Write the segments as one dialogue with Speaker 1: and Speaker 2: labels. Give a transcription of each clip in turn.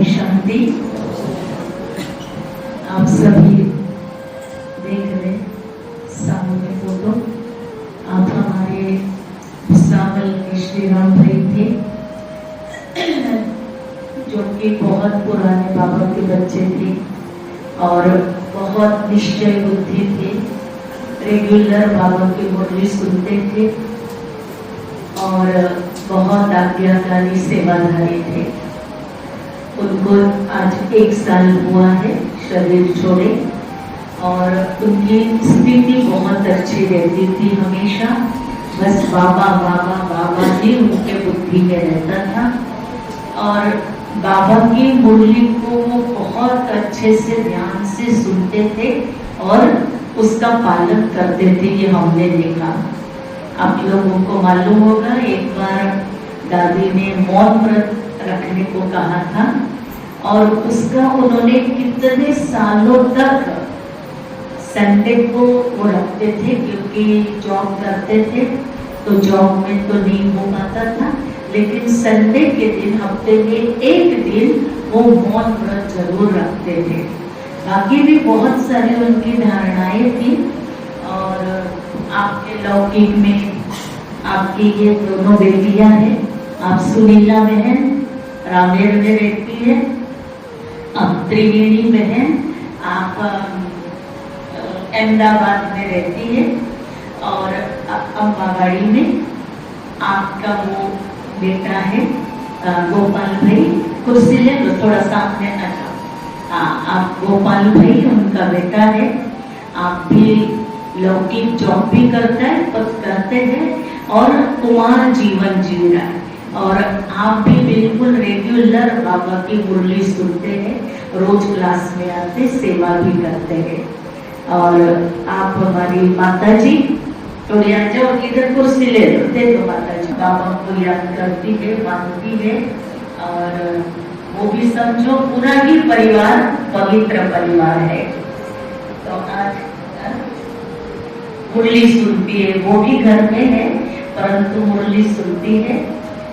Speaker 1: शांति। आप सभी देख रहे सामने फोटो, आप हमारे सावल के श्री राम भाई थे, जो कि बहुत पुराने बाबा के बच्चे थे और बहुत निश्चय बुद्धि थे, रेगुलर बाबा की मुरली सुनते थे और बहुत आज्ञाकारी सेवाधारी थे। उनको आज 1 साल हुआ है शरीर छोड़े और उनकी स्थिति बहुत अच्छी रहती थी, हमेशा बस बाबा बाबा बाबा ही उनके बुद्धि में रहता था और बाबा की मुरली को वो बहुत अच्छे से ध्यान से सुनते थे और उसका पालन करते थे। ये हमने देखा। आप लोगों को मालूम होगा, एक बार दादी ने मौन व्रत रखने को कहा था और उसका उन्होंने कितने सालों तक संडे को वो रखते थे, क्योंकि जॉब करते थे तो जॉब में तो नहीं हो पाता था, लेकिन संडे के दिन हफ्ते में 1 दिन वो मौन व्रत जरूर रखते थे। बाकी भी बहुत सारी उनकी धारणाएं थी और आपके लौकिक में आपकी ये दोनों बेटियां हैं, आप सुनीला बहन रामेर में रहती है, अब त्रिवेणी बहन आप अहमदाबाद में रहती है और अम्बावाड़ी में आपका वो बेटा है गोपाल भाई। कुर्सी ले लो, थोड़ा सामने आ जाओ। आप गोपाल भाई उनका बेटा है। आप भी लौकिक जॉब भी करते हैं और कुमार जीवन जी रहा है और आप भी बिल्कुल रेगुलर बाबा की मुरली सुनते हैं, रोज क्लास में आते, सेवा भी करते हैं। और आप हमारी माता जी थोड़ी आ जाओ, इधर कुर्सी ले लो, दे दो माता जी। बाबा को याद करती है, मानती है और वो भी समझो पूरा ही परिवार पवित्र परिवार है। तो आज मुरली सुनती है, वो भी घर में है परंतु मुरली सुनती है।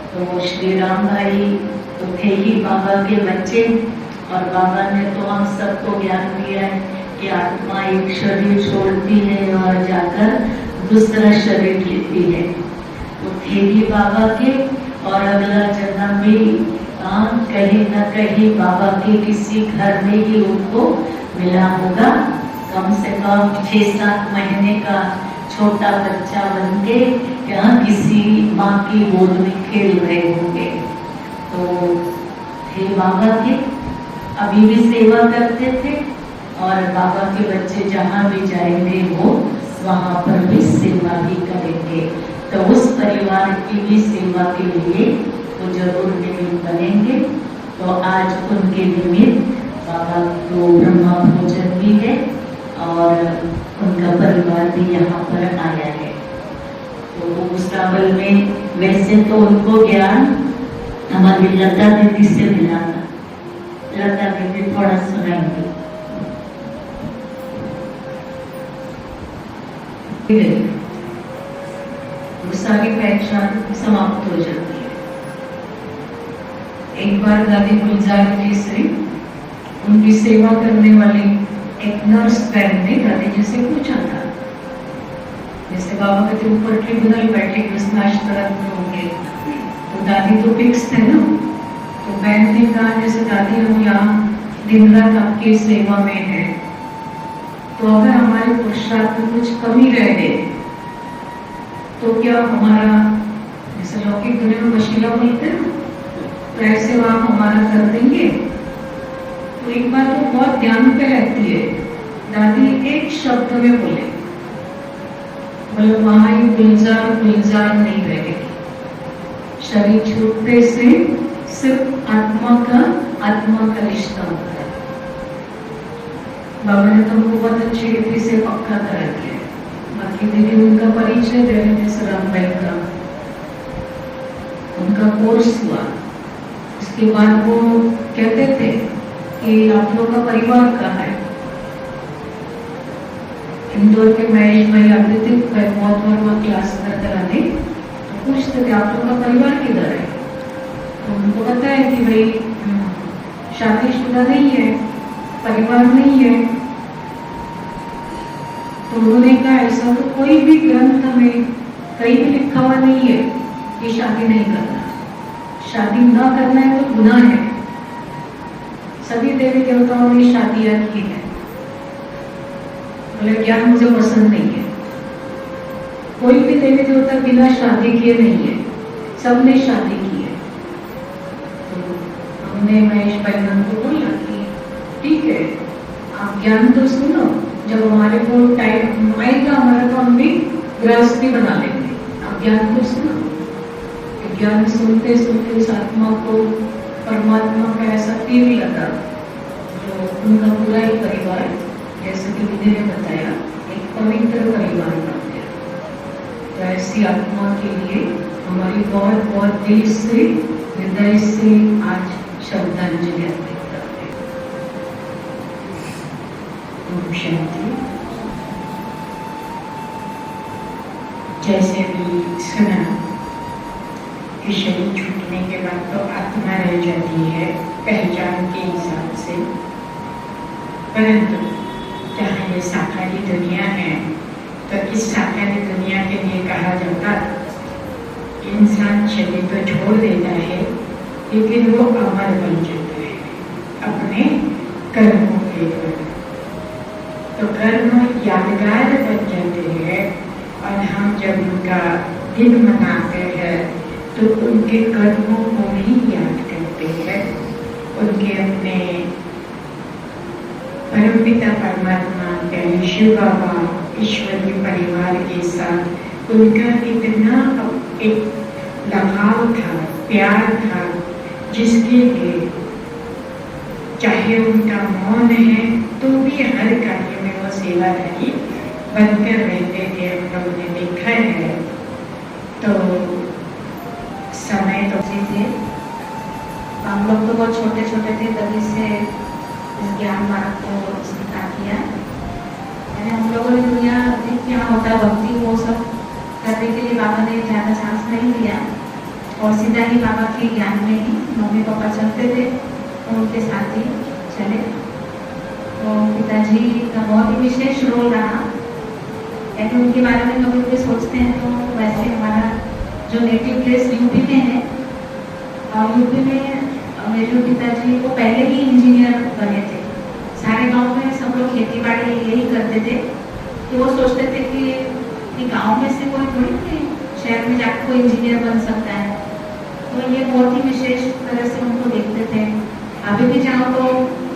Speaker 1: तो श्री राम भाई तो थे ही बाबा के बच्चे और बाबा ने तो हम सबको ज्ञान दिया है कि आत्मा एक शरीर छोड़ती है और जाकर दूसरा शरीर लेती है। तो थे ही बाबा के और अगला जन्म भी कहीं न कहीं बाबा के किसी घर में ही उनको मिला होगा। कम से कम 6-7 महीने का छोटा बच्चा बन के यहाँ किसी माँ की गोद में खेल रहे होंगे। तो थे बाबा के, अभी भी सेवा करते थे और बाबा के बच्चे जहाँ भी जाएंगे वो वहाँ पर भी सेवा भी करेंगे। तो उस परिवार की भी सेवा के लिए वो जरूर निमित्त बनेंगे। तो आज उनके निमित्त बाबा को ब्रह्मा भोजन भी है और उनका परिवार भी यहाँ पर आया है। तो उस ट्रैवल में वैसे तो उनको ज्ञान हमारी लता दीदी से मिला था। लता दीदी थोड़ा सुनाएंगे। सारी पहचान समाप्त हो जाती है। एक बार दादी गुलजार केसरी उनकी सेवा करने वाली एक नर्स फ्रेंड ने दादी जी से पूछा था, जैसे बाबा कहते ऊपर ट्रिब्यूनल बैठे उसमें अशतरफ में होंगे, तो दादी तो फिक्स थे ना। तो बहन ने कहा जैसे दादी हम यहाँ दिन रात आपकी सेवा में है, तो अगर हमारे पुरुषार्थ में कुछ कमी रह गई तो क्या हमारा, जैसे लौकिक दुनिया में वशीला बोलते हैं, तो ऐसे आप हमारा कर देंगे। तो एक बात तो बहुत ध्यान पे रहती है, दादी एक शब्द में बोले वहाँ ही गुलजार गुलजार नहीं रहेगी। शरीर छूटने से सिर्फ आत्मा का रिश्ता होता है। बाबा ने तुमको बहुत अच्छी रीति से पक्का करा दिया। बाकी दीदी उनका परिचय दे रहे थे राम भाई का, उनका कोर्स हुआ। उसके बाद वो कहते थे कि आप लोग का परिवार कहाँ है। इंदौर के महेश भाई आते थे बहुत बार वहाँ क्लास कराने, तो पूछते थे आप लोग का परिवार किधर है। तो उनको पता है कि भाई शादीशुदा नहीं है, परिवार नहीं है। तो उन्होंने कहा ऐसा तो कोई भी ग्रंथ में कहीं भी लिखा हुआ नहीं है कि शादी नहीं करना। शादी ना करना है तो गुनाह है। सभी देवी देवताओं ने शादियां की है, बोले ज्ञान मुझे पसंद नहीं है। कोई भी देवी देवता बिना शादी किए नहीं है, सबने शादी की है। तो हमने महेश भाई को बोला कि ठीक है आप ज्ञान तो सुनो, जब हमारे को टाइम आएगा हमारा तो हम भी गृहस्थी बना लेंगे। आप ज्ञान को सुनो। ज्ञान सुनते सुनते उस आत्मा को परमात्मा का ऐसा फील लगा, जो उनका पूरा ही परिवार, जैसे कि विधि ने बताया, एक पवित्र परिवार बन गया। तो ऐसी आत्मा के लिए हमारी बहुत बहुत दिल से, हृदय से आज श्रद्धांजलि अर्पित करते हैं। ओम शांति। जैसे भी सुना कि शरीर छूटने के बाद तो आत्मा रह जाती है पहचान के हिसाब से, परंतु जहाँ ये साकारी दुनिया है तो इस साकारी दुनिया के लिए कहा जाता इंसान शरीर तो छोड़ देता है लेकिन वो अमर बन जाता है अपने कर्मों के द्वारा। तो कर्म यादगार बन जाते हैं और हम जब उनका दिन मनाते हैं तो उनके कर्मों को ही याद करते हैं। उनके अपने परमपिता परमात्मा प्यारे शिव बाबा ईश्वरीय परिवार के साथ उनका इतना एक लगाव था, प्यार था, जिसके लिए चाहे उनका मौन है तो भी हर कार्य में वो सेवादारी बनकर रहते थे। हम लोगों ने देखा है। तो समय तो थे, हम लोग तो बहुत छोटे छोटे थे तभी से इस ज्ञान मार्ग को स्वीकार किया। यानी हम लोगों ने दुनिया क्या होता है भक्ति वो सब करने के लिए बाबा ने ज़्यादा चांस नहीं दिया और सीधा ही बाबा के ज्ञान में ही मम्मी पापा चलते थे तो उनके साथ ही चले। तो पिताजी का बहुत ही विशेष रोल रहा। यानी उनके बारे में कभी कभी सोचते हैं तो वैसे हमारा जो नेटिव प्लेस यूपी में है और यूपी में मेरे पिताजी वो पहले ही इंजीनियर बने थे। सारे गांव में सब लोग खेती बाड़ी यही करते थे। तो वो सोचते थे कि गांव में से कोई थोड़ी शहर में जाकर कोई इंजीनियर बन सकता है। तो ये बहुत ही विशेष तरह से उनको देखते थे। अभी भी जाओ तो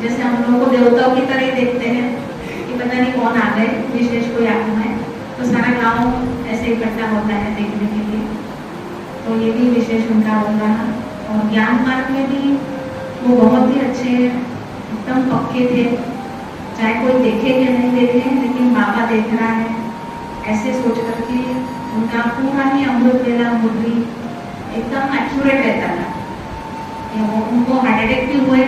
Speaker 1: जैसे हम लोग को देवताओं की तरह ही देखते हैं कि पता नहीं कौन आ गए, विशेष कोई आत्मा है, तो सारा गांव ऐसे इकट्ठा होता है देखने के लिए। तो ये भी विशेष उनका रोल रहा। और ज्ञान मार्ग में भी वो बहुत ही अच्छे एकदम पक्के थे। चाहे कोई देखे या नहीं देखे लेकिन बाबा देख रहा है ऐसे सोच करके उनका पूरा ही अमृत वेला मुरली एकदम एक्यूरेट रहता था। उनको हार्ट अटैक भी हुए,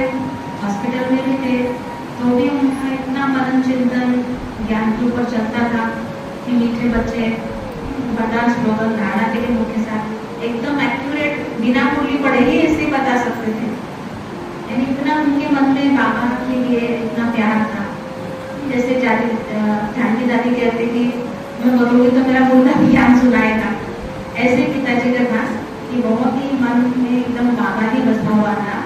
Speaker 1: हॉस्पिटल में भी थे, तो भी उनका इतना मनन चिंतन ज्ञान के ऊपर चलता था कि मीठे बच्चे बड़ा स्लोगन धारणा के लिए मुख्य साथ एकदम एक्यूरेट बिना मुरली पढ़े ही ऐसे बता सकते थे। यानी इतना उनके मन में बाबा के लिए इतना प्यार था। जैसे जानकी दादी कहते कि
Speaker 2: मैं बोलूँगी तो मेरा मुर्दा भी ज्ञान सुनाएगा। ऐसे पिताजी का था कि बहुत ही मन में एकदम बाबा ही बसा हुआ था।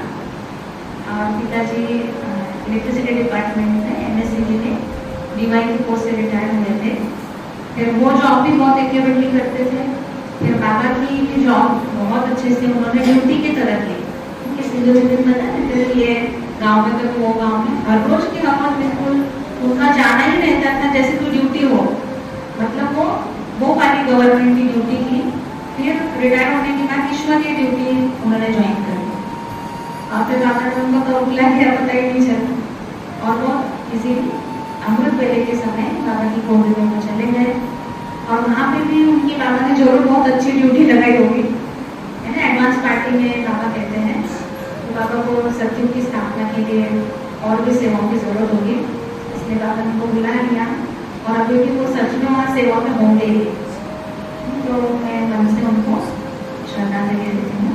Speaker 2: और पिताजी इलेक्ट्रिसिटी डिपार्टमेंट में MSc में DY की पोस्ट से रिटायर हुए थे। फिर वो जॉब भी बहुत एक्यूरेटली करते थे। फिर बाबा की भी जॉब बहुत अच्छे से उन्होंने ड्यूटी की तरह की। किसी दिन में ये गांव में तो वो गांव में हर रोज की हवा बिल्कुल उनका जाना ही रहता था जैसे कोई ड्यूटी हो। मतलब वो वाली गवर्नमेंट की ड्यूटी की। फिर रिटायर होने के बाद ईश्वर की ड्यूटी उन्होंने ज्वाइन कर ली। और फिर बाबा ने उनको तो बुला गया, पता ही नहीं चला। और वो किसी अमृत वेले के समय बाबा की कोविड में चले गए। और वहाँ पे भी उनकी बाबा ने जरूर बहुत अच्छी ड्यूटी लगाई होगी, है ना। एडवांस पार्टी में बाबा कहते हैं तो बाबा को सत्युग की स्थापना के लिए और भी सेवाओं की जरूरत होगी, इसलिए बाबा ने उनको बुला लिया। और अभी भी वो सच में वहाँ सेवा में होंगे ही। तो मैं मन से उनको श्रद्धांजलि देती हूँ।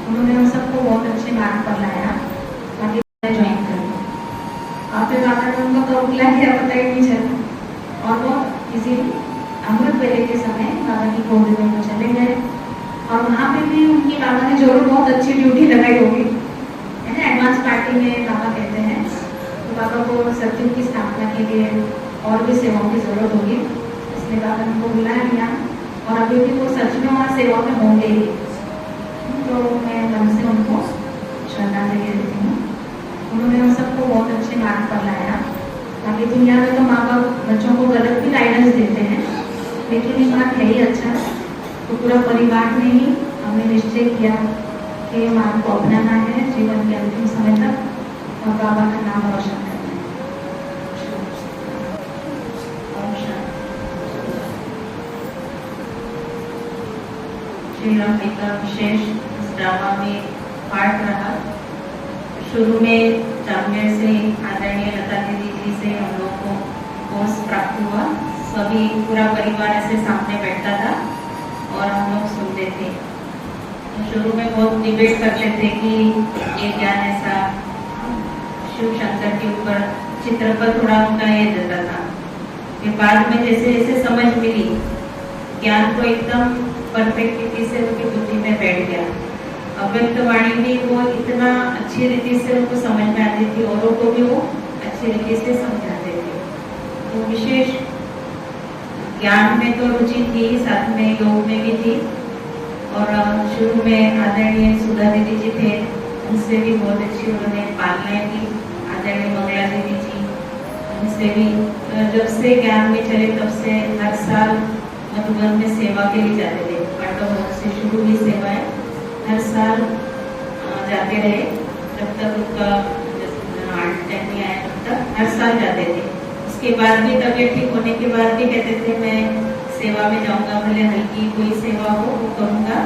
Speaker 2: उन्होंने हम सबको बहुत अच्छे मार्ग पर लाया, ताकि ज्वाइन कर लो। और फिर बाबा ने उनको तो बुला गया, पता ही नहीं चला। और वो किसी अमृत वेले के समय बाबा की कोविड में चले गए। और वहाँ पे भी उनकी बाबा ने जरूर बहुत अच्छी ड्यूटी लगाई होगी, है ना। एडवांस पार्टी में बाबा कहते हैं तो बाबा को सत्युग की स्थापना के लिए और भी सेवाओं की जरूरत होगी, इसलिए बाबा ने उनको बुला लिया। और अभी भी वो सच में वहाँ सेवा में होंगे ही। तो मैं मन से उनको श्रद्धांजलि देती हूँ। उन्होंने हम सबको बहुत अच्छे मार्ग पर लाया, ताकि दुनिया में तो माँ बाप बच्चों को गलत भी गाइडेंस देते हैं, लेकिन ये मार्ग है ही अच्छा। तो पूरा परिवार ने ही हमने निश्चय किया कि ये मार्ग को अपनाना है जीवन के अंतिम समय तक और बाबा का नाम रोशन करना है।
Speaker 3: श्री राम का विशेष ड्रामा में पार्ट रहा। शुरू में जामनेर से आदरणीय लता दीदी जी से हम लोगों को कोर्स प्राप्त हुआ। सभी पूरा परिवार ऐसे सामने बैठता था और हम लोग सुनते थे। शुरू में बहुत डिबेट करते थे कि ये ज्ञान ऐसा शिव शंकर के ऊपर चित्र पर थोड़ा उनका ये देता था। फिर बाद में जैसे जैसे समझ मिली, ज्ञान को एकदम परफेक्टिटी से उनकी बुद्धि में बैठ गया। अव्यक्त वाणी भी वो इतना अच्छी रीति से उनको समझ में आती थी, औरों को भी वो अच्छी रीति से समझाते थे। तो विशेष ज्ञान में तो रुचि थी, साथ में योग में भी थी। और शुरू में आदरणीय सुधा दीदी जी थे, उनसे भी बहुत अच्छी उन्होंने पालनाएं की। आदरणीय मंगला दीदी जी, उनसे भी जब से ज्ञान में चले तब से हर साल मधुबन में सेवा के लिए जाते थे। पांडव से शुरू हुई सेवाएं हर साल जाते रहे, जब तक उनका अटैक नहीं आया तब तक हर साल जाते थे। उसके बाद भी तबीयत ठीक होने के बाद भी कहते थे मैं सेवा में जाऊंगा, भले हल्की कोई सेवा हो वो करूंगा।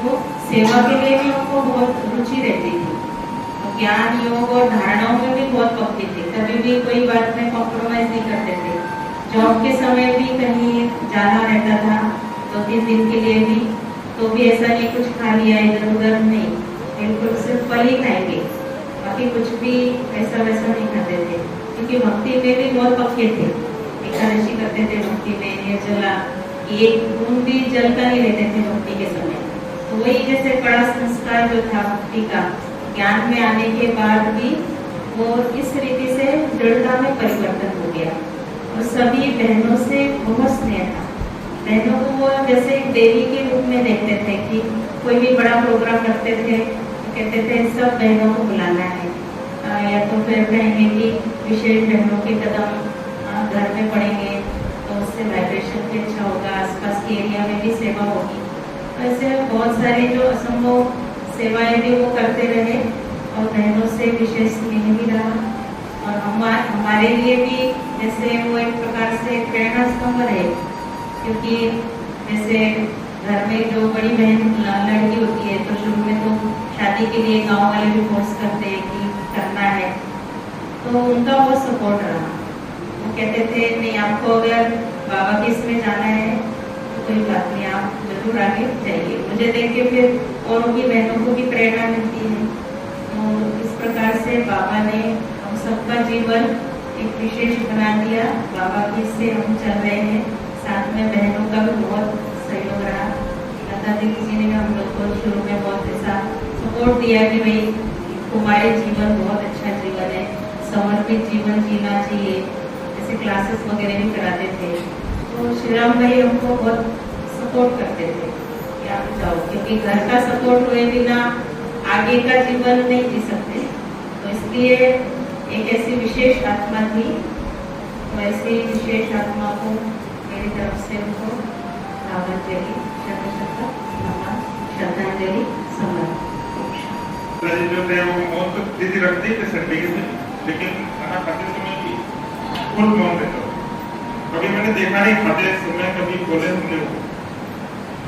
Speaker 3: वो सेवा के लिए भी उनको बहुत रुचि रहती थी। तो ज्ञान, योग और धारणाओं में भी बहुत पक्के थे, कभी भी कोई बात में कॉम्प्रोमाइज नहीं करते थे। जॉब के समय भी कहीं जाना रहता था 2-3 दिन के लिए भी, तो भी ऐसा नहीं कुछ खा लिया इधर उधर, नहीं, बिल्कुल सिर्फ फल ही खाएंगे, बाकी कुछ भी ऐसा वैसा नहीं खाते थे। क्योंकि भक्ति में भी बहुत पक्के थे। एकादशी करते थे भक्ति में, निर्जला, एक बूंद भी जल का नहीं लेते थे भक्ति के समय। तो वही जैसे बड़ा संस्कार जो था भक्ति का, ज्ञान में आने के बाद भी वो इस रीति से दृढ़ता में परिवर्तन हो गया। और सभी बहनों से बहुत स्नेह था। बहनों को वो जैसे एक देवी के रूप में देखते थे कि कोई भी बड़ा प्रोग्राम रखते थे तो कहते थे सब बहनों को बुलाना है, या तो फिर कहेंगे कि विशेष बहनों के कदम घर में पड़ेंगे तो उससे वाइब्रेशन भी अच्छा होगा, आसपास के एरिया में भी सेवा होगी। ऐसे बहुत सारी जो असंभव सेवाएं भी वो करते रहे और बहनों से विशेष स्नेह भी रहा। और हमारे लिए भी जैसे वो एक प्रकार से प्रेरणा स्तंभ रहे, क्योंकि जैसे घर में जो बड़ी बहन लड़की होती है तो शुरू में तो शादी के लिए गांव वाले भी फोर्स करते हैं कि करना है, तो उनका वो सपोर्ट रहा। वो कहते थे नहीं, आपको अगर बाबा के इसमें जाना है तो कोई बात नहीं, आप जरूर आगे जाइए। मुझे देख के फिर औरों की बहनों को भी प्रेरणा मिलती है। तो इस प्रकार से बाबा ने सबका जीवन एक विशेष बना दिया। बाबा की से हम चल रहे हैं, हमको शुरू में बहुत ऐसा सपोर्ट दिया कि भाई तुम्हारे जीवन बहुत अच्छा जीवन है, समर्पित जीवन जीना चाहिए, ऐसे क्लासेस वगैरह भी कराते थे। तो श्री राम भाई हमको बहुत सपोर्ट करते थे कि आप जाओ, क्योंकि घर का सपोर्ट हुए बिना आगे का जीवन नहीं जी सकते। तो इसलिए एक ऐसी विशेष आत्मा थी, तो ऐसी विशेष आत्मा को मेरी तरफ से उनको श्रद्धांजलि समर्पित।
Speaker 4: जो थे वो मौन तो दीदी रखती थे सर्टिफिकेट में, लेकिन खाना खाते समय भी फुल मौन रहता था। कभी मैंने देखा नहीं खाते समय कभी बोले होंगे वो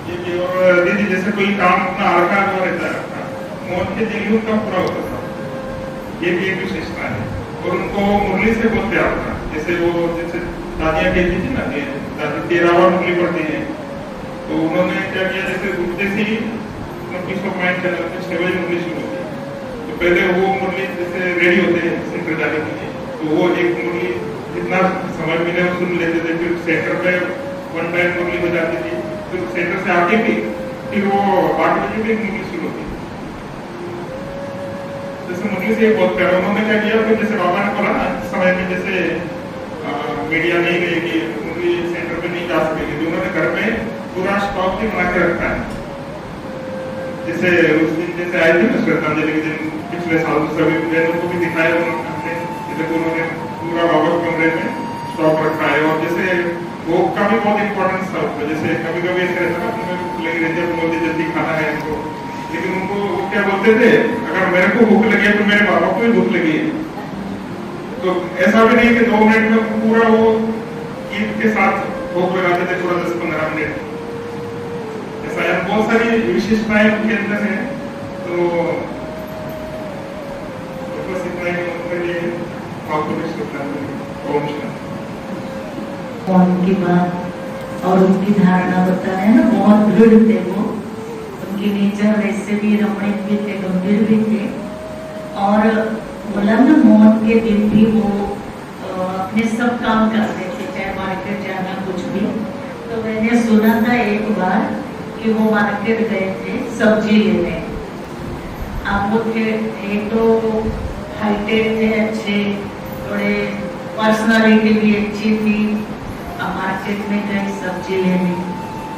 Speaker 4: ये कि, और दीदी जैसे कोई काम अपना हल्का हुआ रहता है, मौन के दिल का पूरा होता था। ये भी एक विशेषता है। और उनको मुरली से बहुत प्यार था, जैसे वो जैसे दादियाँ कहती थी ना कि दादी 13वां मुरली पढ़ती हैं, तो उन्होंने क्या किया, जैसे उठते से ही उनकी सब माइंड चैनल पे 6 बजे मुरली शुरू होती है। तो पहले वो मुरली जैसे रेडी होते हैं सेंटर जाने के लिए, तो वो एक मुरली जितना समय मिले वो सुन लेते थे। फिर सेंटर पे 1 टाइम मुरली हो जाती थी, फिर सेंटर से आके भी फिर वो 8 बजे भी मुरली शुरू होती है। जैसे मुरली से बहुत प्यार। उन्होंने क्या किया, फिर जैसे बाबा ने बोला ना समय में जैसे मीडिया नहीं रहेगी, मुरली सेंटर पे नहीं जा सकेगी, तो उन्होंने घर में पूरा स्टॉक भी बना के रखा है। जैसे उस दिन जैसे आई थी ना श्रद्धांजलि के दिन, पिछले साल सभी बहनों को भी दिखाया उन्होंने, जैसे उन्होंने पूरा बाबा कमरे में स्टॉक रखा है। और जैसे वो का भी बहुत इंपॉर्टेंस था उसमें। जैसे कभी कभी ऐसे रहता ना, भूख लगी रहती है, बोलते जल्दी खाना है हमको, लेकिन उनको वो क्या बोलते थे, अगर मेरे को भूख लगी है तो मेरे बाबा को भी भूख लगी है। तो ऐसा भी नहीं कि 2 मिनट में पूरा वो ईद के साथ भूख लगाते थे, पूरा 10-15 मिनट। ऐसा है, बहुत सारी विशेषताएं उनके अंदर है। तो बस इतना ही उनके लिए
Speaker 1: उनकी बात और उनकी धारणा बता रहे हैं ना, बहुत दृढ़ थे वो। उनकी नेचर वैसे भी रमणीक भी थे, गंभीर भी थे। और बोला ना, मौत के दिन भी वो अपने सब काम करते थे, चाहे मार्केट जाना कुछ भी। तो मैंने सुना था एक बार कि वो मार्केट गए थे सब्जी लेने। आप लोग के एक तो हाइटेड थे, अच्छे, थोड़े पर्सनालिटी भी अच्छी थी। मार्केट में गए सब्जी लेने,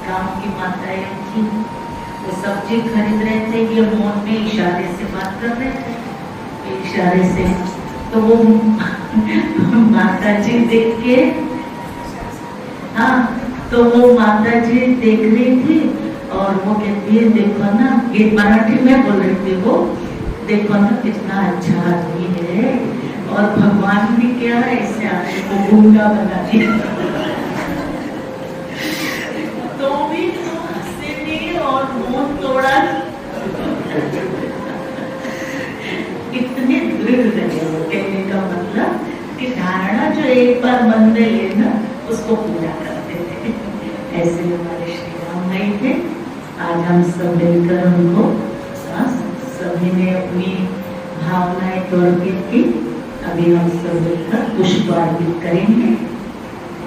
Speaker 1: गांव की माताएं थी, वो सब्जी खरीद रहे थे। ये मौन में इशारे से बात कर रहे थे, इशारे से। तो वो माता जी देख के, हाँ, तो वो माता जी देख रही थी और वो कहती है, देखो ना, ये मराठी में बोल रही थी वो, देखो ना कितना अच्छा आदमी है, और भगवान ने क्या ऐसे आदमी को गूंगा बना दिया। तो भी तो हंसे नहीं और मुंह तोड़ा। इतने दृढ़ रहे वो। कहने का मतलब कि धारणा जो एक बार मन में ले ना, उसको पूरा करते थे। ऐसे हमारे श्री राम भाई थे। आज हम सब मिलकर उनको, सभी ने अपनी भावनाएं तोड़ के की। अभी हम सब मिलकर पुष्प अर्पित करेंगे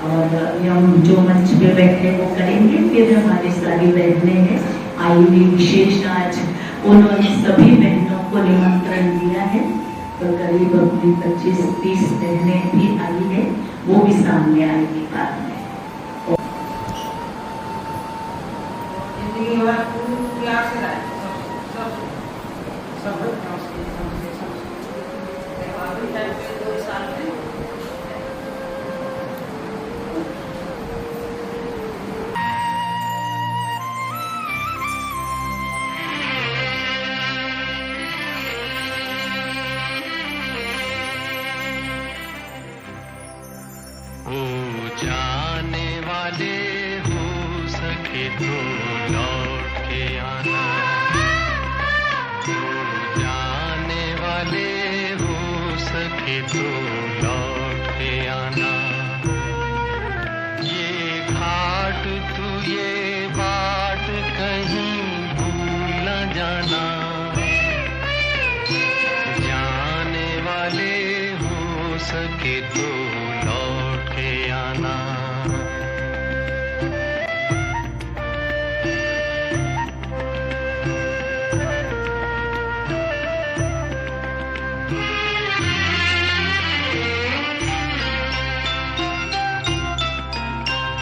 Speaker 1: और हम जो मंच पे बैठे वो करेंगे। फिर हमारी सारी बहनें हैं आई हुई, विशेष आज उन्होंने सभी बहनों को निमंत्रण दिया है, तो करीब अपनी 25-30 बहनें भी आई है, वो भी सामने आएगी बाद में।
Speaker 5: जाने वाले हो सके तो लौट के आना, तो जाने वाले हो सके तो लौट के आना। ये घाट तू ये बाट कहीं भूल न जाना, जाने वाले हो सके तो लौट के आना।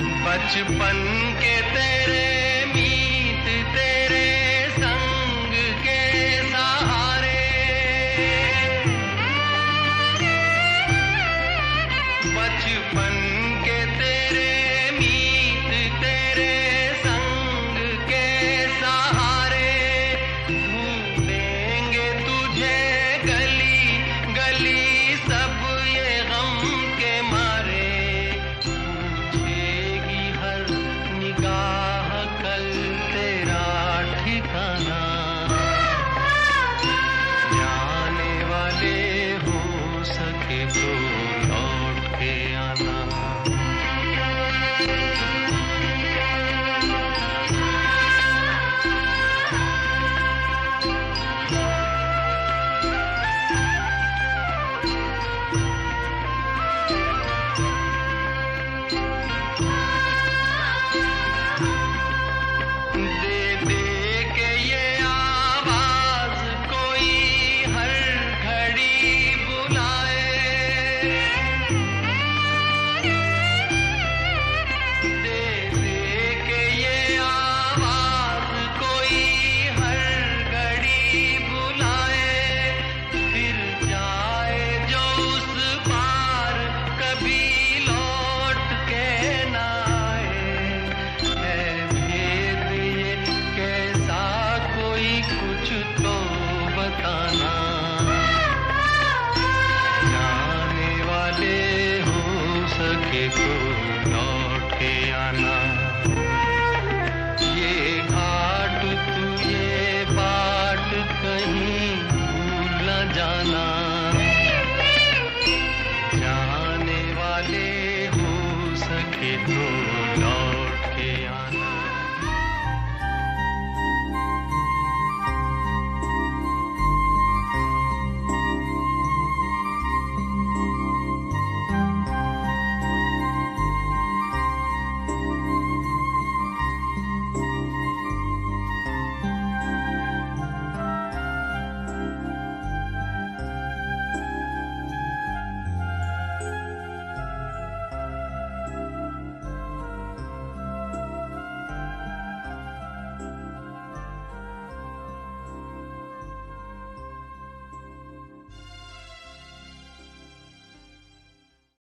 Speaker 5: बचपन के तेरे मीत तेरे संग के सहारे, बचपन के तेरे मीत तेरे संग के सहारे, ढूंढेंगे तुझे गली गली सब ये गम के मारे, पूछेगी हर निगाह कल तेरा ठिकाना, जाने वाले हो सके तो लौट के आना। दे दे के ये आवाज कोई हर घड़ी बुलाए, दे दे के ये आवाज कोई हर घड़ी बुलाए, फिर जाए जो उस पार कभी लौट के ना आए, है भेद ये कैसा कोई कुछ तो बताना, जाने वाले हो सके तो लौट के आना। ये घाट तू ये बाट कहीं भूल न जाना, जाने वाले हो सके तो लौट